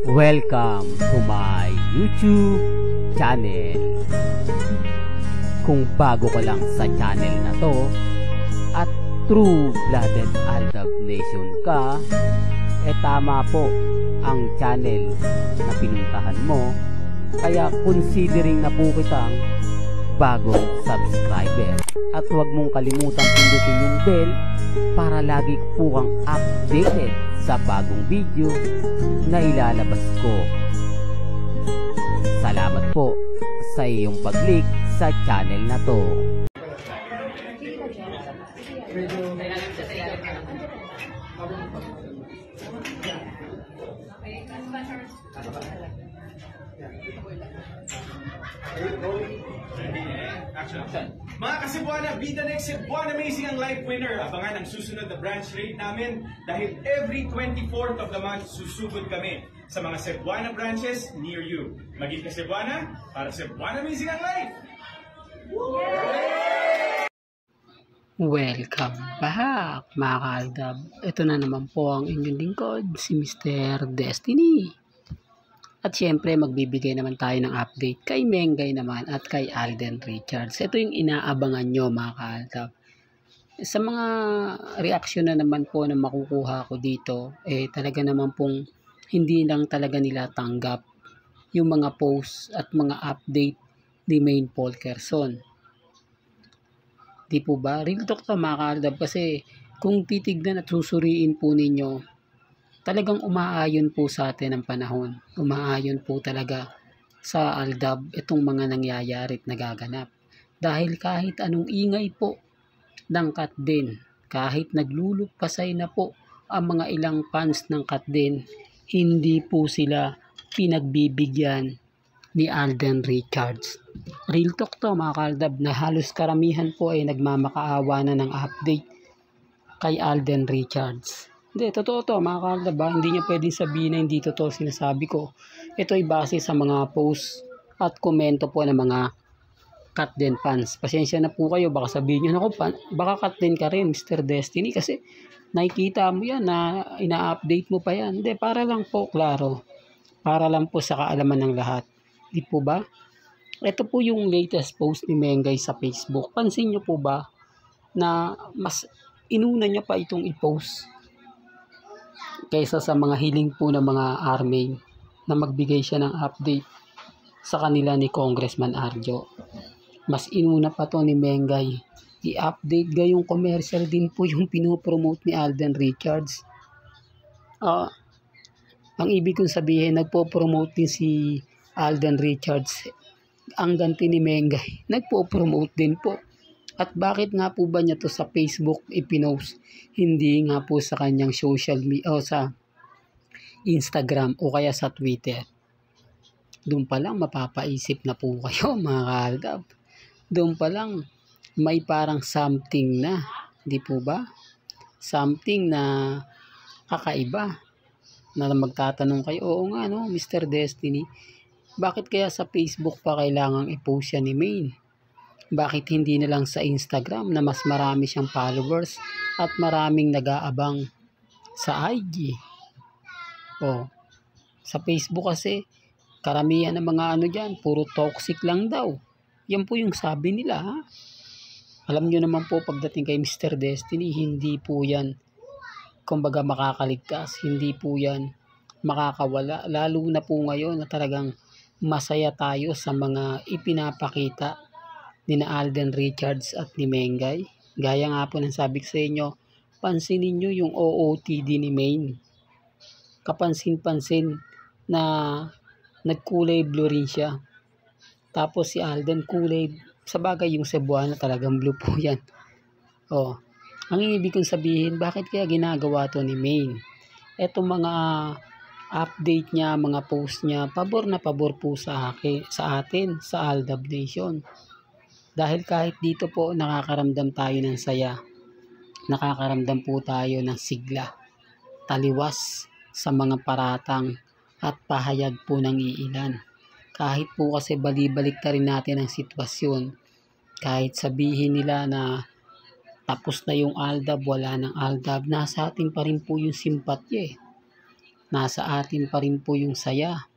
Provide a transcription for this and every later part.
Welcome to my YouTube channel. Kung bago ka lang sa channel na to at true-blooded Aldab Nation ka, tama po ang channel na pinuntahan mo. Kaya considering na po kitang bagong subscriber. At huwag mong kalimutan pindutin yung bell para lagi po kang updated sa bagong video na ilalabas ko. Salamat po sa iyong pag-click sa channel na to. Mga ka-Cebuana, be the next Cebuana Amazing ang live winner. Abangan ang susunod na branch rate namin dahil every 24th of the month susugod kami sa mga Cebuana branches near you. Maging ka-Cebuana para Cebuana Amazing ang live! Welcome back mga ka-Aldab. Ito na naman po ang inyong lingkod, si Mr. Destiny. At syempre magbibigay naman tayo ng update kay Mengay naman at kay Alden Richards. Ito yung inaabangan nyo mga ka-Aldab. Sa mga reaksyon na naman po na makukuha ko dito, talaga naman pong hindi lang talaga nila tanggap yung mga posts at mga update ni Maine Polkerson. Di po ba? Real talk to mga ka-Aldab, kasi kung titignan at susuriin po ninyo, talagang umaayon po sa atin ang panahon. Umaayon po talaga sa Aldab itong mga nangyayari at nagaganap. Dahil kahit anong ingay po ng Katden, kahit naglulupasay na po ang mga ilang fans ng Katden, hindi po sila pinagbibigyan ni Alden Richards. Real talk to mga ka-Aldab, na halos karamihan po ay nagmamakaawa na ng update kay Alden Richards. Hindi, totoo to mga ka-Aldab, hindi niya pwedeng sabihin na hindi totoo sinasabi ko. Ito ay base sa mga posts at komento po ng mga Katden fans. Pasensya na po kayo, baka sabihin nyo, baka Katden ka rin Mr. Destiny kasi nakikita mo yan na ina-update mo pa yan. Hindi, para lang po klaro, para lang po sa kaalaman ng lahat. Di po ba? Ito po yung latest post ni Mengay sa Facebook. Pansin nyo po ba na mas inuna niya pa itong i-post kaysa sa mga hiling po ng mga army na magbigay siya ng update sa kanila ni Congressman Arjo. Mas inuna pa to ni Mengay i-update gayong commercial din po yung pinopromote ni Alden Richards. Ang ibig kong sabihin, nagpo-promote din si Alden Richards. Ang ganti ni Mengay, nagpo-promote din po. At bakit nga po ba niya to sa Facebook ipinost? Hindi nga po sa kanyang social media o sa Instagram o kaya sa Twitter. Doon pa lang mapapaisip na po kayo mga ka-Aldab. Doon pa lang may parang something na, di po ba? Something na kakaiba. Na magtatanong kayo, oo nga no, Mr. Destiny, bakit kaya sa Facebook pa kailangang i-post siya ni Maine? Bakit hindi na lang sa Instagram na mas marami siyang followers at maraming nag-aabang sa IG? Sa Facebook kasi, karamihan ng mga dyan, puro toxic lang daw. Yan po yung sabi nila, ha? Alam nyo naman po, pagdating kay Mr. Destiny, hindi po yan, kumbaga makakaligtas, hindi po yan makakawala. Lalo na po ngayon na talagang masaya tayo sa mga ipinapakita ni na Alden Richards at ni Mengay. Gaya nga po ng sabi ko sa inyo, pansinin nyo yung OOTD ni Maine. Kapansin-pansin na nagkulay blue rin siya. Tapos si Alden kulay, sa bagay yung Cebuana talagang blue po yan. Ang ibig kong sabihin, bakit kaya ginagawa to ni Maine? Etong mga update niya, mga post niya, pabor na pabor po sa atin, sa Aldab Nation. Dahil kahit dito po nakakaramdam tayo ng saya, nakakaramdam po tayo ng sigla, taliwas sa mga paratang at pahayag po ng iilan. Kahit po kasi balibalik rin natin ang sitwasyon, kahit sabihin nila na tapos na yung Aldab, wala ng Aldab, nasa atin pa rin po yung simpatya. nasa atin pa rin po yung saya,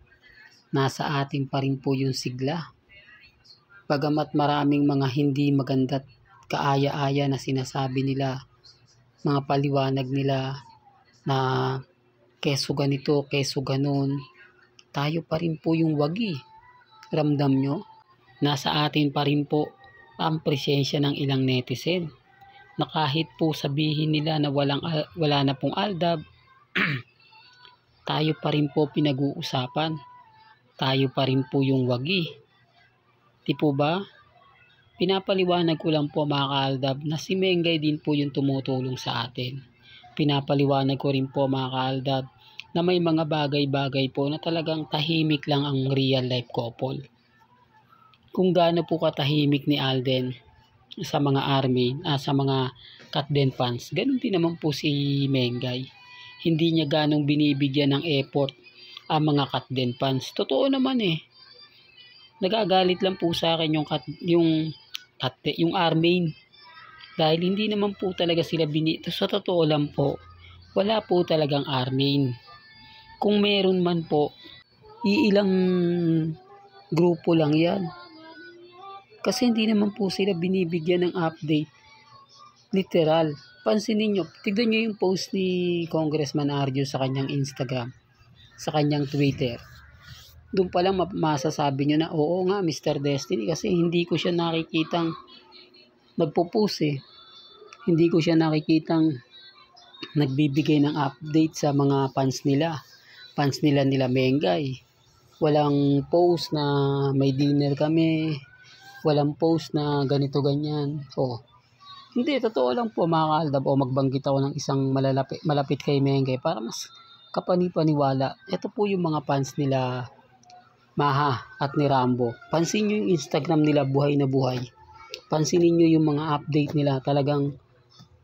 nasa atin pa rin po yung sigla. Bagamat maraming mga hindi maganda't kaaya-aya na sinasabi nila, mga paliwanag nila na keso ganito, keso ganon, tayo pa rin po yung wagi. Ramdam nyo? Nasa atin pa rin po ang presensya ng ilang netizen na kahit po sabihin nila na wala na pong Aldab, tayo pa rin po pinag-uusapan. Tayo pa rin po yung wagi. Di po ba? Pinapaliwanag ko lang po mga ka-Aldab na si Mengay din po yung tumutulong sa atin. Pinapaliwanag ko rin po mga ka-Aldab na may mga bagay-bagay po na talagang tahimik lang ang real life couple. Kung gaano po katahimik ni Alden sa mga army, sa mga Katden fans, ganun din naman po si Mengay. Hindi niya ganong binibigyan ng effort ang mga Katden fans. Totoo naman eh. Nagagalit lang po sa akin yung army. Dahil hindi naman po talaga sila sa totoo lang po, wala po talagang army. Kung meron man po, iilang grupo lang yan. Kasi hindi naman po sila binibigyan ng update. Literal. Pansinin nyo, tignan nyo yung post ni Congressman Arjo sa kanyang Instagram, sa kanyang Twitter. Doon pa lang masasabi nyo na, oo nga, Mr. Destiny, kasi hindi ko siya nakikitang nagpo-post eh. Hindi ko siya nakikitang nagbibigay ng update sa mga fans nila. Fans nila Mengay. Walang post na may dinner kami. Walang post na ganito ganyan. Hindi, totoo lang po mga ka-Aldab, magbanggit ako ng isang malapit kay Mengay para mas kapanipaniwala. Ito po yung mga fans nila Maha at ni Rambo. Pansin nyo yung Instagram nila, buhay na buhay. Pansinin nyo yung mga update nila. Talagang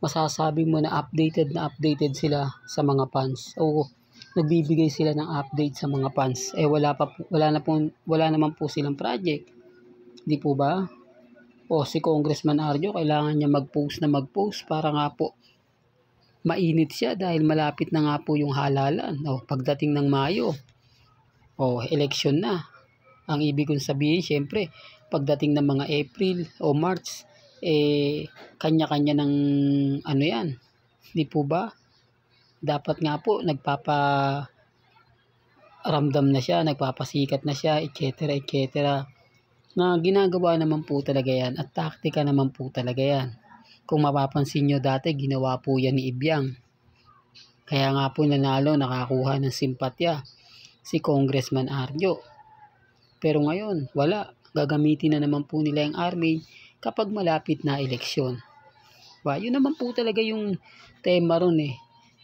masasabi mo na updated sila sa mga fans. Nagbibigay sila ng update sa mga fans. Wala naman po silang project. Di po ba? Si Congressman Arjo, kailangan niya mag-post para nga po mainit siya dahil malapit na nga po yung halalan. Pagdating ng Mayo, election na. Ang ibig kong sabihin, syempre, pagdating ng mga April o March, kanya-kanya ng yan. Di po ba? Dapat nga po, nagpaparamdam na siya, nagpapasikat na siya, etc. Na ginagawa naman po talaga yan at taktika naman po talaga yan. Kung mapapansin nyo dati, ginawa po yan ni Ibiang. Kaya nga po nanalo, nakakuha ng simpatya si Congressman Arjo. Pero ngayon, wala. Gagamitin na naman po nila yung army kapag malapit na eleksyon. Yun naman po talaga yung tema ron eh.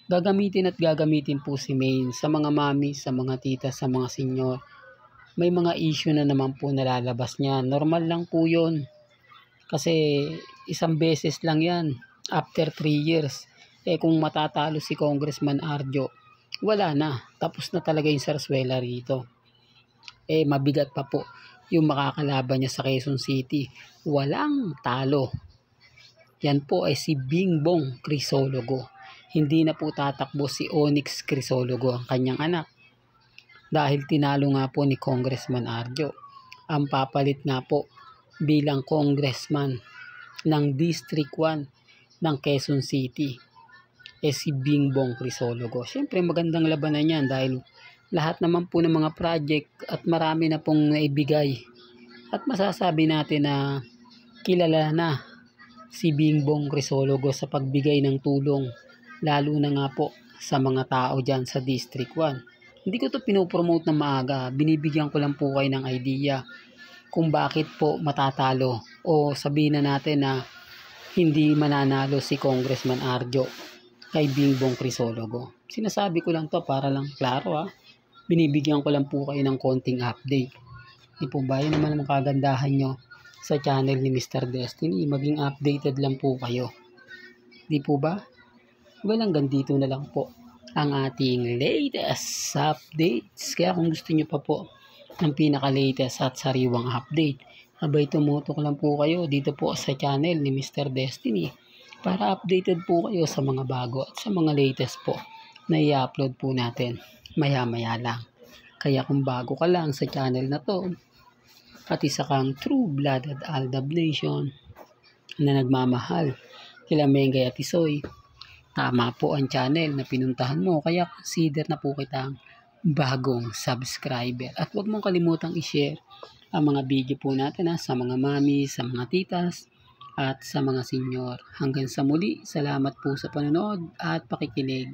Gagamitin po si Maine sa mga mami, sa mga tita, sa mga senyor. May mga issue na naman po nalalabas niya. Normal lang po yun. Kasi isang beses lang yan. After 3 years. Kung matatalo si Congressman Arjo, wala na. Tapos na talaga yung sarswela rito. Mabigat pa po yung makakalaban niya sa Quezon City. Walang talo. Yan po ay si Bingbong Crisologo. Hindi na po tatakbo si Onyx Crisologo, ang kanyang anak. Dahil tinalo nga po ni Congressman Arjo. Ang papalit nga po bilang congressman ng District 1 ng Quezon City si Bingbong Crisologo. Siyempre magandang labanan yan dahil lahat naman po ng mga project at marami na pong naibigay. At masasabi natin na kilala na si Bingbong Crisologo sa pagbigay ng tulong, lalo na nga po sa mga tao dyan sa District 1. Hindi ko to pinopromote na maaga. Binibigyan ko lang po kayo ng idea kung bakit po matatalo o sabihin na natin na hindi mananalo si Congressman Arjo kay Bingbong Crisologo. Sinasabi ko lang to para lang klaro Binibigyan ko lang po kayo ng konting update. Di po ba? Yun naman ang kagandahan nyo sa channel ni Mr. Destiny. Maging updated lang po kayo. Di po ba? Hanggang dito na lang po ang ating latest updates. Kaya kung gusto nyo pa po ng pinaka-latest at sariwang update, abay tumutok lang po kayo dito po sa channel ni Mr. Destiny para updated po kayo sa mga bago at sa mga latest po na i-upload po natin. maya-maya lang. Kaya kung bago ka lang sa channel na to at isa kang true-blooded Aldab Nation na nagmamahal kila Mengay at Isoy, tama po ang channel na pinuntahan mo, kaya consider na po kitang bagong subscriber. At huwag mong kalimutang i-share ang mga video po natin sa mga mami, sa mga titas, at sa mga senyor. Hanggang sa muli, salamat po sa panonood at pakikinig.